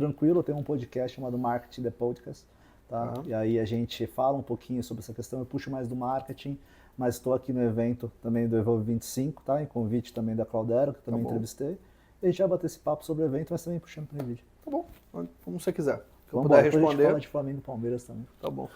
tranquilo, eu tenho um podcast chamado Marketing The Podcast, tá? E aí a gente fala um pouquinho sobre essa questão, eu puxo mais do marketing, mas estou aqui no evento também do Evolve 25, tá? Em convite também da Cloudera, que eu também entrevistei. E a gente vai bater esse papo sobre o evento, mas também puxando para o NVIDIA. Tá bom, como você quiser. Se eu puder responder. A gente fala de Flamengo e Palmeiras também. Tá bom.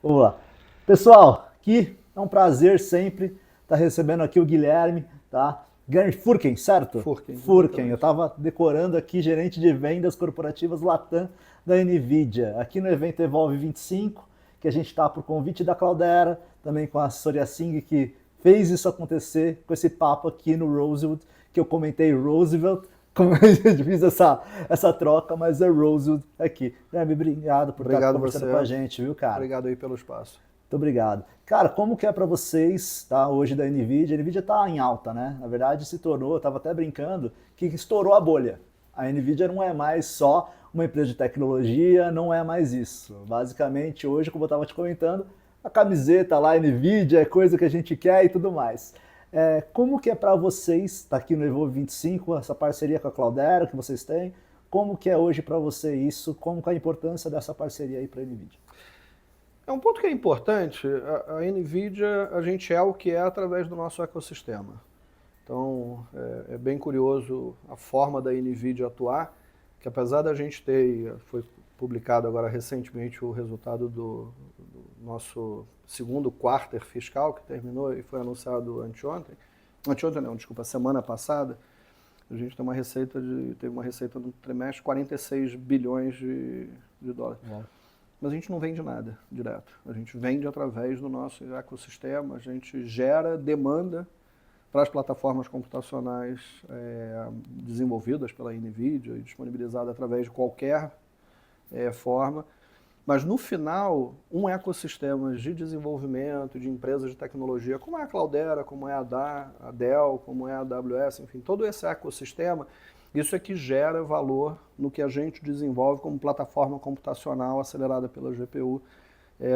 Vamos lá. Pessoal, aqui é um prazer sempre estar recebendo aqui o Guilherme, tá? Guilherme Furken, certo? Furken. Eu estava decorando aqui, gerente de vendas corporativas Latam da NVIDIA, aqui no evento Evolve 25, que a gente está por convite da Cloudera, também com a assessoria Sing, que fez isso acontecer com esse papo aqui no Rosewood, que eu comentei Roosevelt, como a gente fez essa troca, mas é Rosewood aqui. Guilherme, obrigado por estar conversando com a gente, viu, cara? Obrigado aí pelo espaço. Muito obrigado. Cara, como que é para vocês, tá, hoje da NVIDIA? A NVIDIA tá em alta, né? Na verdade, se tornou, eu estava até brincando, que estourou a bolha. A NVIDIA não é mais só uma empresa de tecnologia, não é mais isso. Basicamente, hoje, como eu estava te comentando, a camiseta lá, NVIDIA, é coisa que a gente quer e tudo mais. Como que é para vocês, tá aqui no Evolve 25, essa parceria com a Cloudera que vocês têm, como que é hoje para você isso, como que é a importância dessa parceria aí para a NVIDIA? É um ponto que é importante, a NVIDIA, a gente é o que é através do nosso ecossistema. Então, é bem curioso a forma da NVIDIA atuar, que apesar da gente foi publicado agora recentemente o resultado do nosso segundo quarter fiscal, que terminou e foi anunciado semana passada, a gente tem teve uma receita no trimestre de 46 bilhões de dólares. Mas a gente não vende nada direto. A gente vende através do nosso ecossistema, a gente gera demanda para as plataformas computacionais desenvolvidas pela NVIDIA e disponibilizadas através de qualquer forma. Mas no final, um ecossistema de desenvolvimento, de empresas de tecnologia, como é a Cloudera, como é a Dell, como é a AWS, enfim, todo esse ecossistema, isso é que gera valor no que a gente desenvolve como plataforma computacional acelerada pela GPU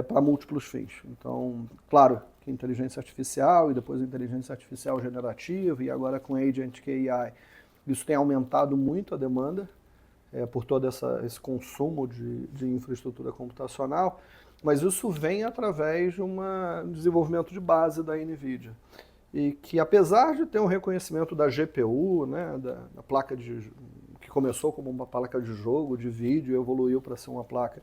para múltiplos fins. Então, claro que inteligência artificial e depois inteligência artificial generativa e agora com Agentic AI, isso tem aumentado muito a demanda por todo esse consumo de infraestrutura computacional, mas isso vem através de um desenvolvimento de base da NVIDIA. E que apesar de ter um reconhecimento da GPU, né, da placa que começou como uma placa de jogo, de vídeo, evoluiu para ser uma placa,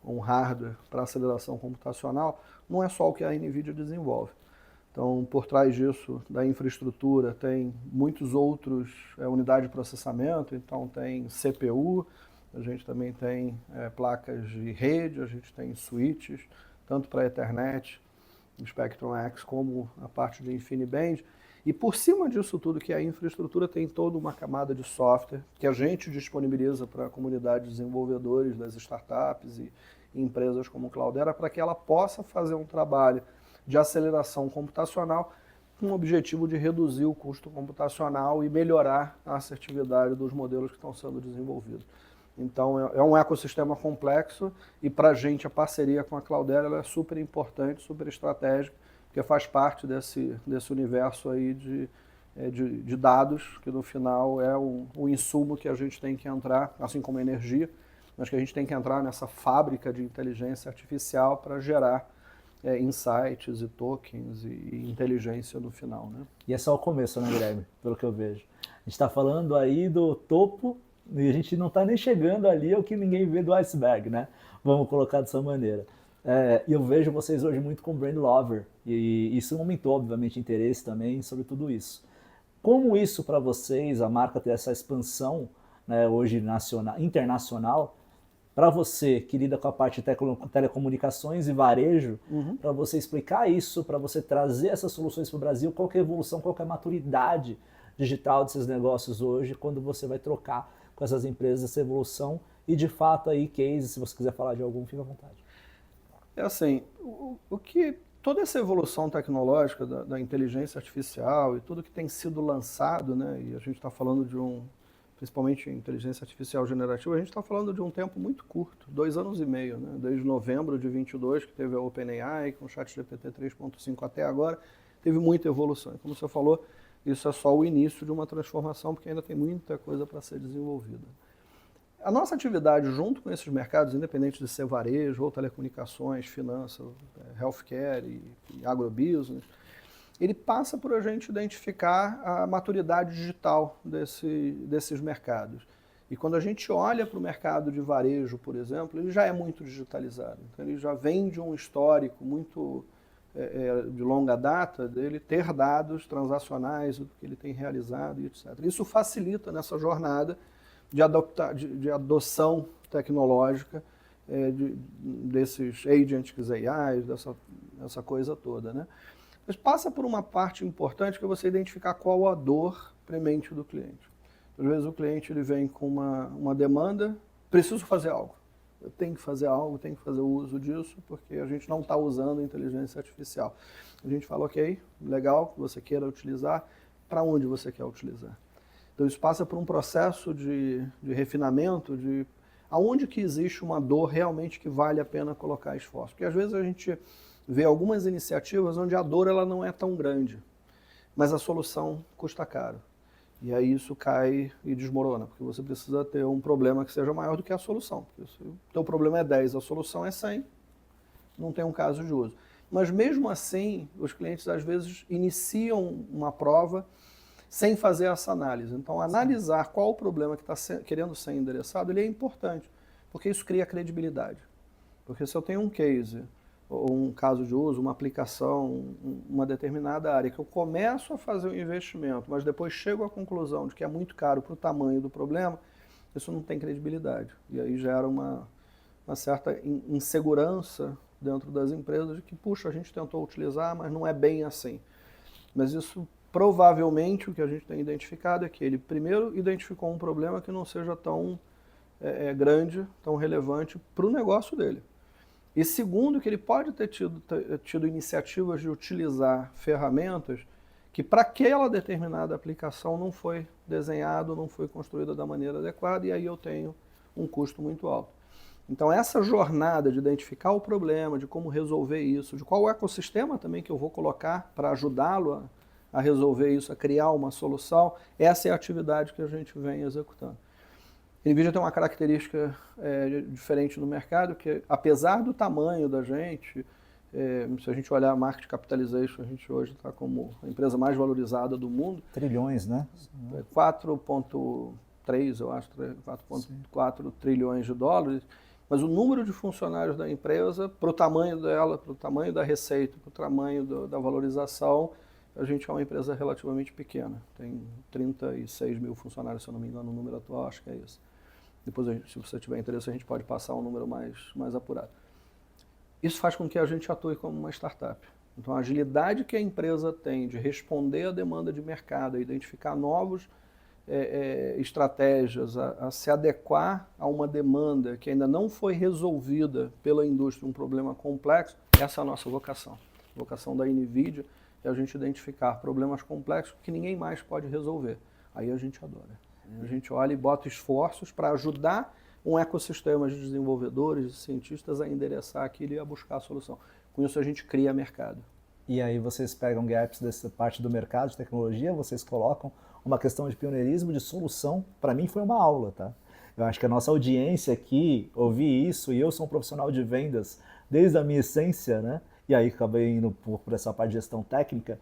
um hardware para aceleração computacional, não é só o que a NVIDIA desenvolve. Então, por trás disso, da infraestrutura, tem muitos outros unidades de processamento, então tem CPU, a gente também tem placas de rede, a gente tem switches, tanto para Ethernet, Spectrum X, como a parte de InfiniBand. E por cima disso tudo, que a infraestrutura tem toda uma camada de software que a gente disponibiliza para a comunidade de desenvolvedores das startups e empresas como Cloudera, para que ela possa fazer um trabalho de aceleração computacional com o objetivo de reduzir o custo computacional e melhorar a assertividade dos modelos que estão sendo desenvolvidos. Então, é um ecossistema complexo e, para a gente, a parceria com a Cloudera ela é super importante, super estratégica, porque faz parte desse universo aí de dados, que no final é o insumo que a gente tem que entrar, assim como a energia, mas que a gente tem que entrar nessa fábrica de inteligência artificial para gerar insights e tokens e inteligência no final, né? E é só o começo, né, Guilherme? Pelo que eu vejo. A gente está falando aí do topo e a gente não está nem chegando ali ao que ninguém vê do iceberg, né? Vamos colocar dessa maneira. E eu vejo vocês hoje muito com Brand Lover e isso aumentou, obviamente, interesse também sobre tudo isso. Como isso para vocês, a marca ter essa expansão, né, hoje internacional, para você que lida com a parte de telecomunicações e varejo, para você explicar isso, para você trazer essas soluções para o Brasil, qual que é a evolução, qual que é a maturidade digital desses negócios hoje, quando você vai trocar com essas empresas essa evolução e de fato aí case, se você quiser falar de algum, fica à vontade. É assim, toda essa evolução tecnológica da inteligência artificial e tudo que tem sido lançado, né, e a gente está falando principalmente inteligência artificial generativa, a gente está falando de um tempo muito curto, 2 anos e meio, né? Desde novembro de 22, que teve a OpenAI, com o ChatGPT 3.5 até agora, teve muita evolução. Como você falou, isso é só o início de uma transformação, porque ainda tem muita coisa para ser desenvolvida. A nossa atividade junto com esses mercados, independente de ser varejo ou telecomunicações, finanças, healthcare e agrobusiness, ele passa por a gente identificar a maturidade digital desses mercados. E quando a gente olha para o mercado de varejo, por exemplo, ele já é muito digitalizado. Então ele já vem de um histórico muito de longa data dele ter dados transacionais do que ele tem realizado e etc. Isso facilita nessa jornada de adoção tecnológica desses agents AI, dessa coisa toda, né? Mas passa por uma parte importante que é você identificar qual a dor premente do cliente. Às vezes o cliente ele vem com uma demanda, preciso fazer algo. Eu tenho que fazer algo, tenho que fazer uso disso, porque a gente não está usando inteligência artificial. A gente fala, ok, legal, que você queira utilizar, para onde você quer utilizar? Então isso passa por um processo de refinamento, de aonde que existe uma dor realmente que vale a pena colocar esforço. Porque às vezes a gente vê algumas iniciativas onde a dor ela não é tão grande, mas a solução custa caro. E aí isso cai e desmorona, porque você precisa ter um problema que seja maior do que a solução. Porque se o teu problema é 10, a solução é 100, não tem um caso de uso. Mas mesmo assim, os clientes às vezes iniciam uma prova sem fazer essa análise. Então, analisar qual o problema que está querendo ser endereçado, ele é importante, porque isso cria credibilidade. Porque se eu tenho um case, ou um caso de uso, uma aplicação, uma determinada área, que eu começo a fazer um investimento, mas depois chego à conclusão de que é muito caro para o tamanho do problema, isso não tem credibilidade. E aí gera uma certa insegurança dentro das empresas de que, puxa, a gente tentou utilizar, mas não é bem assim. Mas isso, provavelmente, o que a gente tem identificado é que ele, primeiro, identificou um problema que não seja tão grande, tão relevante para o negócio dele. E segundo, que ele pode ter tido iniciativas de utilizar ferramentas que para aquela determinada aplicação não foi desenhado, não foi construída da maneira adequada, e aí eu tenho um custo muito alto. Então essa jornada de identificar o problema, de como resolver isso, de qual ecossistema também que eu vou colocar para ajudá-lo a resolver isso, a criar uma solução, essa é a atividade que a gente vem executando. A NVIDIA tem uma característica diferente no mercado, que apesar do tamanho da gente, se a gente olhar a market capitalization, a gente hoje está como a empresa mais valorizada do mundo. Trilhões, né? 4,3, eu acho, 4,4 trilhões de dólares, mas o número de funcionários da empresa, para o tamanho dela, para o tamanho da receita, para o tamanho da valorização, a gente é uma empresa relativamente pequena. Tem 36 mil funcionários, se eu não me engano, o número atual, acho que é isso. Depois, se você tiver interesse, a gente pode passar um número mais apurado. Isso faz com que a gente atue como uma startup. Então, a agilidade que a empresa tem de responder à demanda de mercado, a identificar novas estratégias, a se adequar a uma demanda que ainda não foi resolvida pela indústria, um problema complexo, essa é a nossa vocação. A vocação da NVIDIA é a gente identificar problemas complexos que ninguém mais pode resolver. Aí a gente adora. A gente olha e bota esforços para ajudar um ecossistema de desenvolvedores, de cientistas a endereçar aquilo e a buscar a solução. Com isso a gente cria mercado. E aí vocês pegam gaps dessa parte do mercado de tecnologia, vocês colocam uma questão de pioneirismo, de solução. Para mim foi uma aula, tá? Eu acho que a nossa audiência aqui, ouvir isso, e eu sou um profissional de vendas desde a minha essência, né? E aí acabei indo por essa parte de gestão técnica.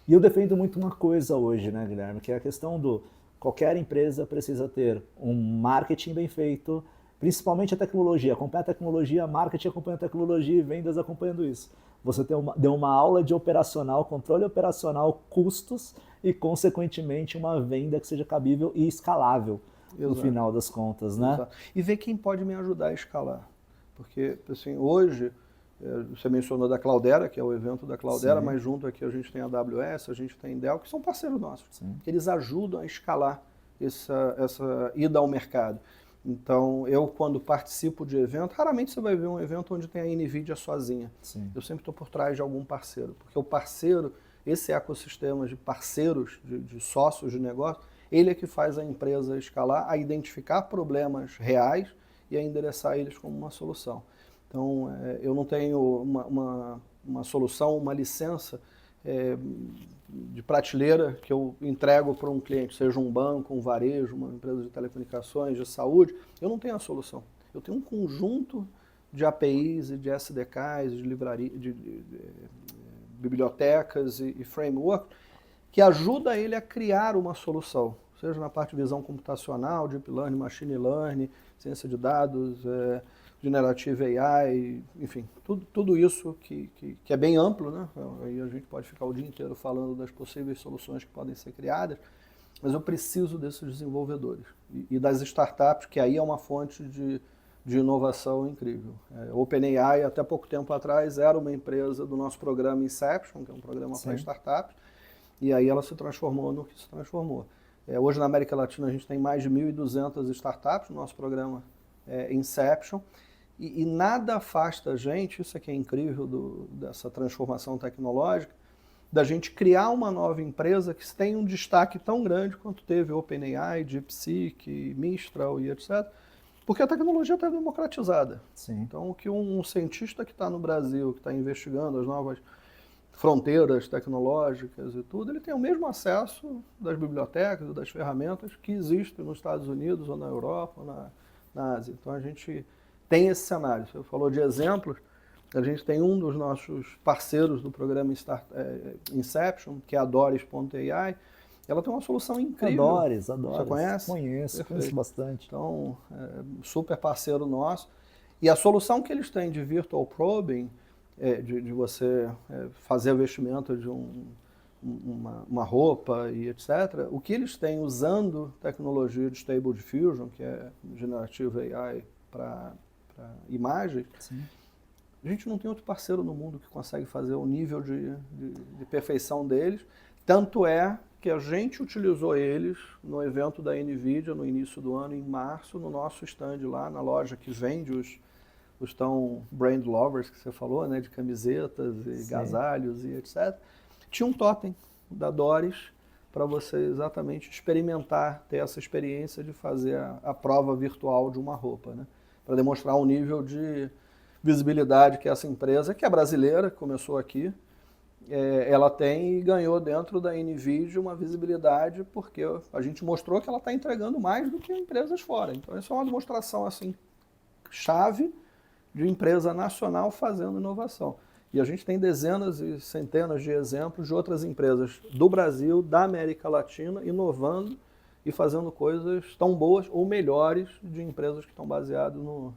E eu defendo muito uma coisa hoje, né, Guilherme? Que é a questão do qualquer empresa precisa ter um marketing bem feito, principalmente a tecnologia. Acompanha a tecnologia, marketing acompanha a tecnologia e vendas acompanhando isso. Você deu uma aula de operacional, controle operacional, custos e, consequentemente, uma venda que seja cabível e escalável. Exato. No final das contas, né? Exato. E ver quem pode me ajudar a escalar. Porque, assim, hoje, você mencionou da Cloudera, que é o evento da Cloudera, mas junto aqui a gente tem a AWS, a gente tem Dell, que são parceiros nossos. Sim. Eles ajudam a escalar essa ida ao mercado. Então, eu quando participo de evento, raramente você vai ver um evento onde tem a NVIDIA sozinha. Sim. Eu sempre estou por trás de algum parceiro, porque o parceiro, esse ecossistema de parceiros, de sócios de negócio, ele é que faz a empresa escalar, a identificar problemas reais e a endereçar eles como uma solução. Então, eu não tenho uma solução, uma licença de prateleira que eu entrego para um cliente, seja um banco, um varejo, uma empresa de telecomunicações, de saúde, eu não tenho a solução. Eu tenho um conjunto de APIs e de SDKs, de livraria, de bibliotecas e framework que ajuda ele a criar uma solução, seja na parte de visão computacional, deep learning, machine learning, ciência de dados, generative AI, enfim, tudo isso que é bem amplo, né? Aí a gente pode ficar o dia inteiro falando das possíveis soluções que podem ser criadas, mas eu preciso desses desenvolvedores e das startups, que aí é uma fonte de inovação incrível. OpenAI, até pouco tempo atrás, era uma empresa do nosso programa Inception, que é um programa para startups, e aí ela se transformou no que se transformou. Hoje na América Latina a gente tem mais de 1.200 startups no nosso programa Inception, e nada afasta a gente, isso aqui é incrível dessa transformação tecnológica, da gente criar uma nova empresa que tem um destaque tão grande quanto teve OpenAI, DeepSeek, Mistral e etc., porque a tecnologia está democratizada. Sim. Então, o que um cientista que está no Brasil, que está investigando as novas fronteiras tecnológicas e tudo, ele tem o mesmo acesso das bibliotecas e das ferramentas que existem nos Estados Unidos ou na Europa ou na Ásia. Então, a gente tem esse cenário. Você falou de exemplos, a gente tem um dos nossos parceiros do programa Inception, que é a Doris.ai. Ela tem uma solução incrível. Adores. Você conhece? Conheço bastante. Então, super parceiro nosso. E a solução que eles têm de virtual probing, de você fazer o vestimento de uma roupa e etc., o que eles têm usando tecnologia de Stable Diffusion, que é Generative AI para imagens, Sim. a gente não tem outro parceiro no mundo que consegue fazer o nível de perfeição deles. Tanto é que a gente utilizou eles no evento da NVIDIA no início do ano, em março, no nosso stand lá, na loja que vende os tão brand lovers que você falou, né, de camisetas e agasalhos e etc. Tinha um totem da Doris para você exatamente experimentar, ter essa experiência de fazer a prova virtual de uma roupa, né, para demonstrar o nível de visibilidade que essa empresa, que é brasileira, começou aqui, ela tem e ganhou dentro da NVIDIA uma visibilidade porque a gente mostrou que ela está entregando mais do que empresas fora. Então, isso é uma demonstração assim, chave de empresa nacional fazendo inovação. E a gente tem dezenas e centenas de exemplos de outras empresas do Brasil, da América Latina, inovando e fazendo coisas tão boas ou melhores de empresas que estão baseadas no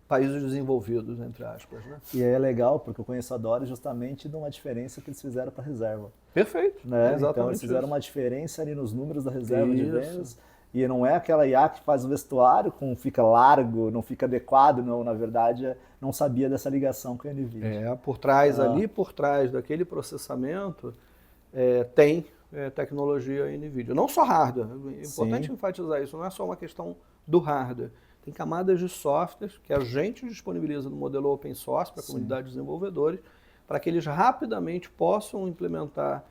países desenvolvidos, entre aspas. Né? E aí é legal, porque eu conheço a Doris justamente de uma diferença que eles fizeram para a reserva. Perfeito. Né? Então eles fizeram uma diferença ali nos números da reserva de vendas. E não é aquela IA que faz o vestuário, fica largo, não fica adequado, não. Na verdade, não sabia dessa ligação com a NVIDIA. Por trás, ali por trás daquele processamento, tem tecnologia NVIDIA. Não só hardware, é importante enfatizar isso, não é só uma questão do hardware. Tem camadas de softwares que a gente disponibiliza no modelo open source para a comunidade de desenvolvedores, para que eles rapidamente possam implementar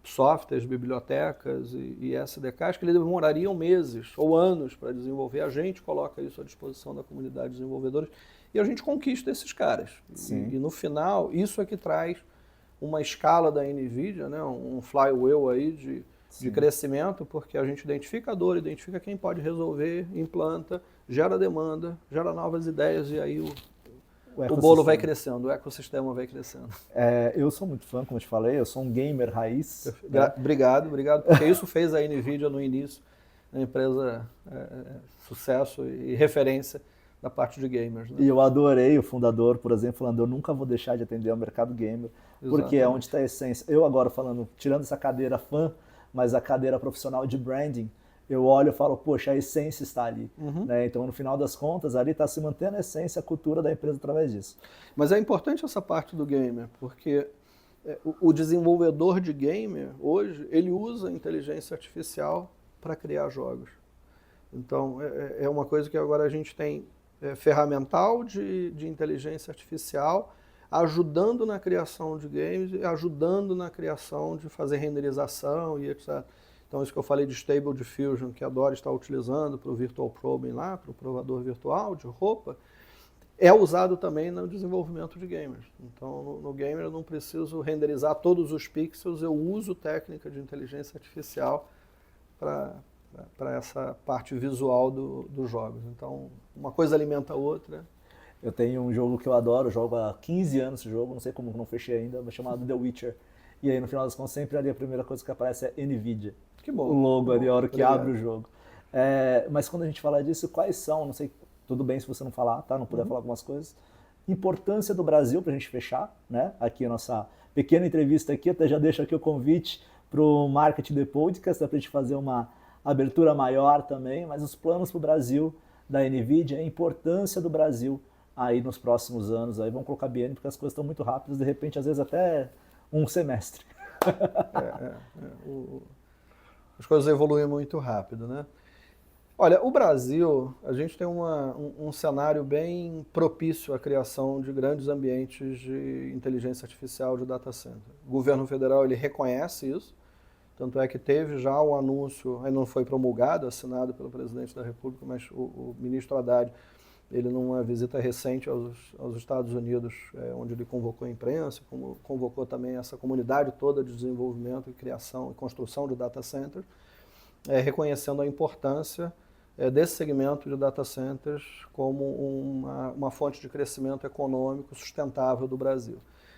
softwares, bibliotecas e SDKs que eles demorariam meses ou anos para desenvolver. A gente coloca isso à disposição da comunidade de desenvolvedores e a gente conquista esses caras. E no final, isso é que traz uma escala da NVIDIA, né, um flywheel aí de crescimento, porque a gente identifica a dor, identifica quem pode resolver, implanta, gera demanda, gera novas ideias e aí o bolo vai crescendo, o ecossistema vai crescendo. Eu sou muito fã, como eu te falei, eu sou um gamer raiz. Obrigado, porque isso fez a NVIDIA no início, uma empresa sucesso e referência da parte de gamers. Né? E eu adorei o fundador, por exemplo, falando, eu nunca vou deixar de atender ao mercado gamer, porque é onde está a essência. Eu agora falando, tirando essa cadeira fã, mas a cadeira profissional de branding, eu olho e falo, poxa, a essência está ali. Né? Então, no final das contas, ali está se mantendo a essência, a cultura da empresa através disso. Mas é importante essa parte do gamer, porque o desenvolvedor de gamer, hoje, ele usa a inteligência artificial para criar jogos. Então, é uma coisa que agora a gente tem ferramental de inteligência artificial ajudando na criação de games, ajudando na criação de fazer renderização e etc. Então, isso que eu falei de Stable Diffusion, que a Doris está utilizando para o Virtual Probing lá, para o provador virtual de roupa, é usado também no desenvolvimento de gamers. Então, no gamer eu não preciso renderizar todos os pixels, eu uso técnica de inteligência artificial para essa parte visual dos jogos. Então, uma coisa alimenta a outra. Eu tenho um jogo que eu adoro, jogo há 15 anos esse jogo, não sei como não fechei ainda, mas chamado The Witcher. E aí, no final das contas, sempre ali a primeira coisa que aparece é NVIDIA. Que bom. O logo ali, a hora que Obrigado. abre o jogo. Mas quando a gente fala disso, quais são, não sei, tudo bem se você não falar, tá? Não puder falar algumas coisas. Importância do Brasil pra gente fechar, né? Aqui a nossa pequena entrevista aqui, até já deixo aqui o convite pro Marketing The Podcast, pra gente fazer uma abertura maior também, mas os planos pro Brasil da NVIDIA, a importância do Brasil aí nos próximos anos, aí vamos colocar BN, porque as coisas estão muito rápidas, de repente, às vezes até um semestre. As coisas evoluem muito rápido, né? Olha, o Brasil, a gente tem um cenário bem propício à criação de grandes ambientes de inteligência artificial de data center. O governo federal, ele reconhece isso, tanto é que teve já o anúncio, ainda não foi promulgado, assinado pelo presidente da República, mas o ministro Haddad, ele numa visita recente aos Estados Unidos, onde ele convocou a imprensa, convocou também essa comunidade toda de desenvolvimento e criação e construção de data centers, reconhecendo a importância desse segmento de data centers como uma fonte de crescimento econômico sustentável do Brasil.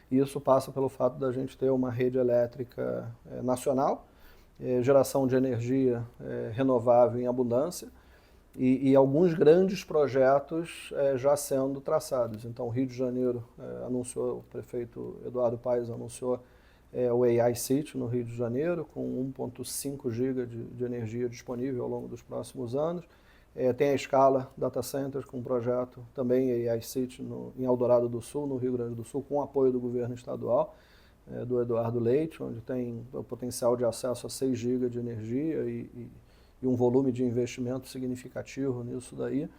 E isso passa pelo fato da gente ter uma rede elétrica nacional, geração de energia renovável em abundância, e alguns grandes projetos já sendo traçados. Então, o Rio de Janeiro anunciou, o prefeito Eduardo Paes anunciou o AI City no Rio de Janeiro, com 1,5 GB de energia disponível ao longo dos próximos anos. Tem a Scala Data Centers, com um projeto também AI City em Eldorado do Sul, no Rio Grande do Sul, com apoio do governo estadual, do Eduardo Leite, onde tem o potencial de acesso a 6 GB de energia e um volume de investimento significativo nisso daí.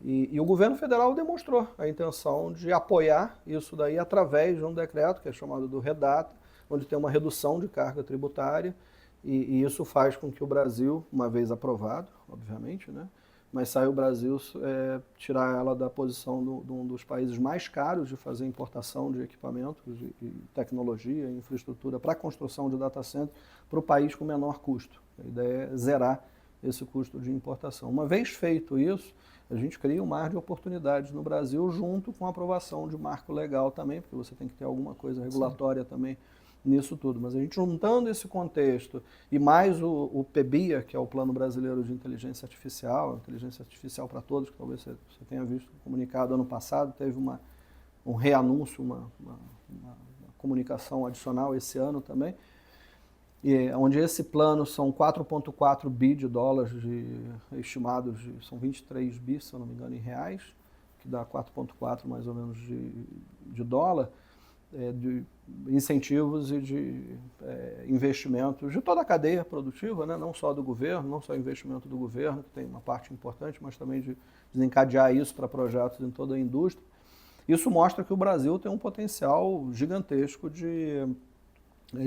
E o governo federal demonstrou a intenção de apoiar isso daí através de um decreto, que é chamado do REDATA, onde tem uma redução de carga tributária, e isso faz com que o Brasil, uma vez aprovado, obviamente, né, mas sai o Brasil tirar ela da posição de um dos países mais caros de fazer importação de equipamentos, e tecnologia, e infraestrutura para a construção de data center, para o país com menor custo. A ideia é zerar esse custo de importação. Uma vez feito isso, a gente cria um mar de oportunidades no Brasil, junto com a aprovação de marco legal também, porque você tem que ter alguma coisa regulatória também nisso tudo. Mas a gente juntando esse contexto e mais o PBIA, que é o Plano Brasileiro de Inteligência Artificial para Todos, que talvez você tenha visto comunicado ano passado, teve um reanúncio, uma comunicação adicional esse ano também, onde esse plano são 4,4 bi de dólares estimados, são 23 bi, se eu não me engano, em reais, que dá 4,4 mais ou menos de dólar, de incentivos e de investimentos de toda a cadeia produtiva, né? Não só do governo, não só investimento do governo, que tem uma parte importante, mas também de desencadear isso para projetos em toda a indústria. Isso mostra que o Brasil tem um potencial gigantesco de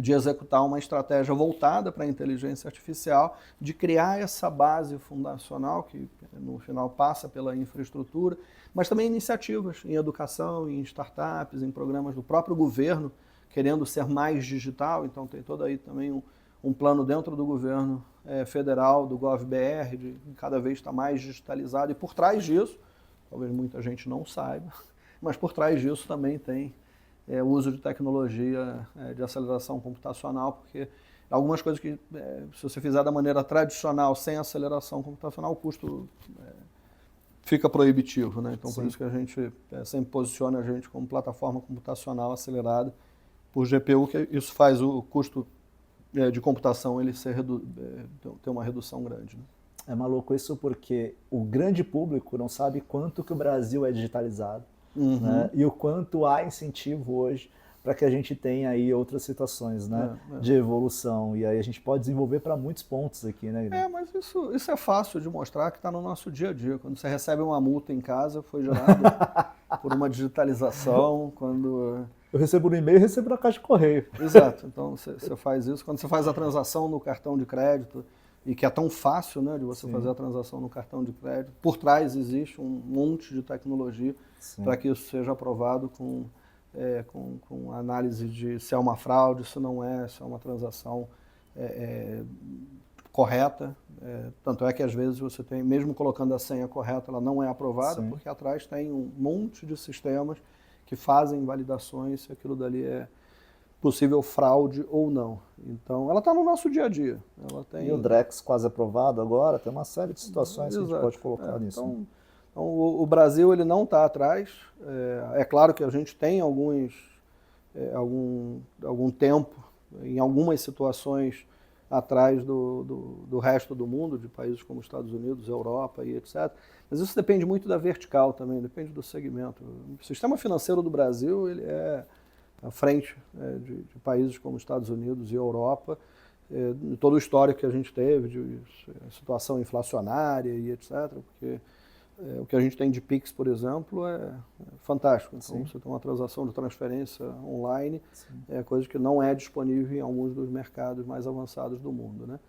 executar uma estratégia voltada para a inteligência artificial, de criar essa base fundacional, que no final passa pela infraestrutura, mas também iniciativas em educação, em startups, em programas do próprio governo, querendo ser mais digital. Então tem todo aí também um plano dentro do governo federal, do GovBR, de cada vez estar mais digitalizado, e por trás disso, talvez muita gente não saiba, mas por trás disso também tem o uso de tecnologia de aceleração computacional, porque algumas coisas que, se você fizer da maneira tradicional, sem aceleração computacional, o custo fica proibitivo, né? Então, por isso que a gente sempre posiciona a gente como plataforma computacional acelerada por GPU, que isso faz o custo de computação ele ter uma redução grande, né? É maluco isso porque o grande público não sabe quanto que o Brasil é digitalizado. Né? E o quanto há incentivo hoje para que a gente tenha aí outras situações, né? De evolução. E aí a gente pode desenvolver para muitos pontos aqui, né, Guilherme? Mas isso é fácil de mostrar, que está no nosso dia a dia. Quando você recebe uma multa em casa, foi gerada por uma digitalização. Quando eu recebo no e-mail e recebo na caixa de correio. Exato. Então você faz isso. Quando você faz a transação no cartão de crédito, e que é tão fácil, né, de você fazer a transação no cartão de crédito. Por trás existe um monte de tecnologia para que isso seja aprovado com análise de se é uma fraude, se não é, se é uma transação correta. Tanto é que às vezes você tem, mesmo colocando a senha correta, ela não é aprovada, porque atrás tem um monte de sistemas que fazem validações se aquilo dali é possível fraude ou não. Então, ela está no nosso dia a dia. Ela tem... E o Drex quase aprovado agora, tem uma série de situações que a gente pode colocar nisso. Então, o Brasil ele não está atrás. É claro que a gente tem algum tempo, em algumas situações, atrás do resto do mundo, de países como Estados Unidos, Europa e etc. Mas isso depende muito da vertical também, depende do segmento. O sistema financeiro do Brasil ele é à frente de países como Estados Unidos e Europa, todo o histórico que a gente teve de situação inflacionária e etc. Porque o que a gente tem de Pix, por exemplo, é fantástico. Então, você tem uma transação de transferência online, é coisa que não é disponível em alguns dos mercados mais avançados do mundo, né?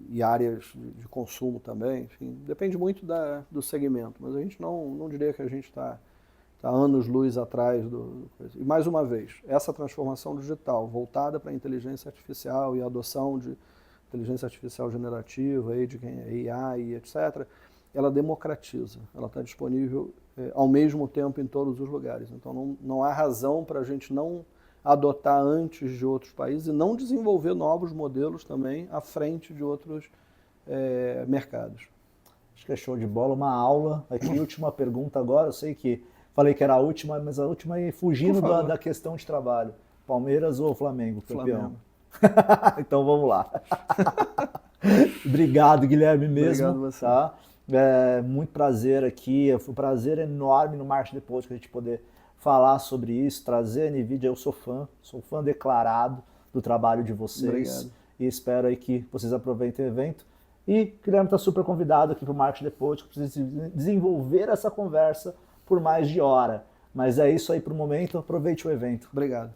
E áreas de consumo também, enfim, depende muito do segmento, mas a gente não diria que a gente está anos-luz atrás do coisa. E mais uma vez, essa transformação digital voltada para a inteligência artificial e a adoção de inteligência artificial generativa, AI, etc., ela democratiza, ela está disponível ao mesmo tempo em todos os lugares. Então não há razão para a gente não adotar antes de outros países e não desenvolver novos modelos também à frente de outros mercados. Acho que é show de bola, uma aula. Aqui, última pergunta agora, eu sei que falei que era a última, mas a última é fugindo da questão de trabalho. Palmeiras ou Flamengo, campeão? Flamengo. Então vamos lá. Obrigado, Guilherme, mesmo. Obrigado você. Tá? Muito prazer aqui, foi um prazer enorme no Marketing Depois que a gente poder falar sobre isso, trazer a NVIDIA. Eu sou fã declarado do trabalho de vocês. Obrigado. E espero aí que vocês aproveitem o evento. E o Guilherme está super convidado aqui para o Marketing Depois, que precisa desenvolver essa conversa por mais de hora. Mas é isso aí para o momento, aproveite o evento. Obrigado.